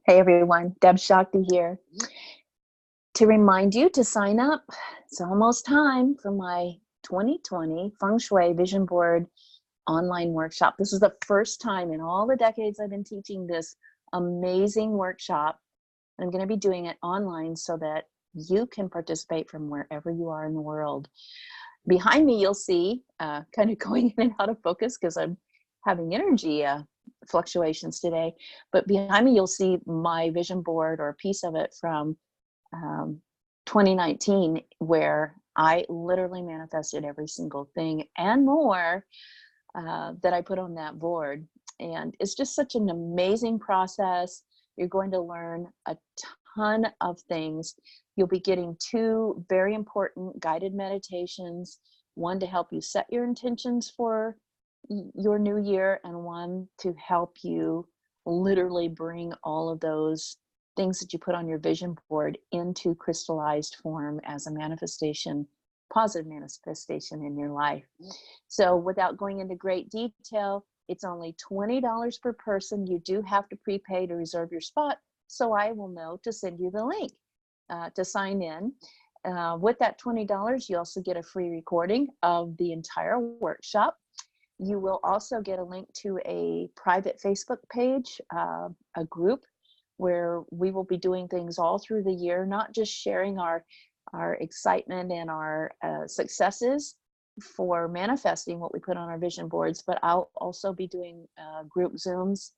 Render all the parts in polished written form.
Hey everyone, Deb Shakti here. To remind you to sign up, it's almost time for my 2020 Feng Shui Vision Board online workshop. This is the first time in all the decades I've been teaching this amazing workshop. I'm going to be doing it online so that you can participate from wherever you are in the world. Behind me, you'll see, kind of going in and out of focus because I'm having energy fluctuations today, but behind me, you'll see my vision board or a piece of it from 2019, where I literally manifested every single thing and more that I put on that board. And it's just such an amazing process. You're going to learn a ton of things. You'll be getting 2 very important guided meditations, one to help you set your intentions for your new year, and one to help you literally bring all of those things that you put on your vision board into crystallized form as a manifestation, positive manifestation in your life. So without going into great detail, it's only $20 per person. You do have to prepay to reserve your spot, so I will know to send you the link to sign in. With that $20, you also get a free recording of the entire workshop. You will also get a link to a private Facebook page, a group where we will be doing things all through the year, not just sharing our excitement and our successes for manifesting what we put on our vision boards, but I'll also be doing group Zooms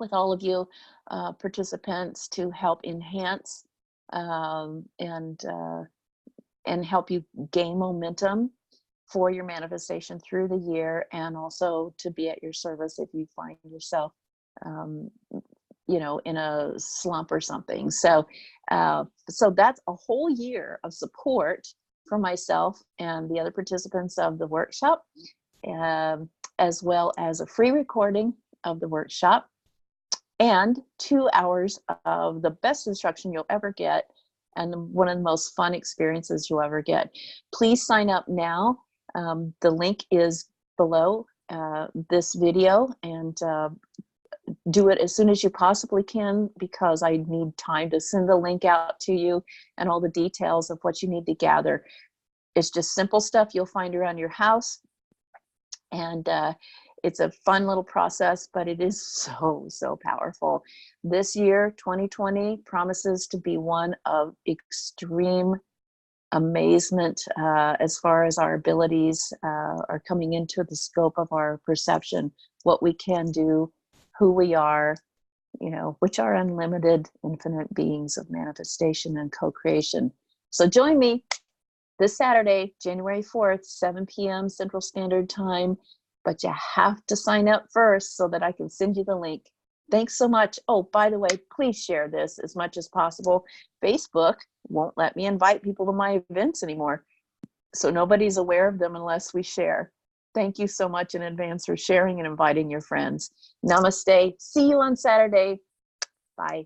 with all of you participants to help enhance and help you gain momentum for your manifestation through the year, and also to be at your service if you find yourself you know, in a slump or something. So so that's a whole year of support for myself and the other participants of the workshop, as well as a free recording of the workshop and 2 hours of the best instruction you'll ever get and one of the most fun experiences you'll ever get. Please sign up now. The link is below this video, and do it as soon as you possibly can, because I need time to send the link out to you and all the details of what you need to gather. It's just simple stuff you'll find around your house, and it's a fun little process, but it is so powerful. This year, 2020, promises to be one of extreme amazement as far as our abilities are coming into the scope of our perception, what we can do, who we are, you know, which are unlimited, infinite beings of manifestation and co-creation. So join me this Saturday, January 4th, 7 p.m. Central Standard Time, but you have to sign up first so that I can send you the link. Thanks so much. Oh, by the way, please share this as much as possible. Facebook won't let me invite people to my events anymore, so nobody's aware of them unless we share. Thank you so much in advance for sharing and inviting your friends. Namaste. See you on Saturday. Bye.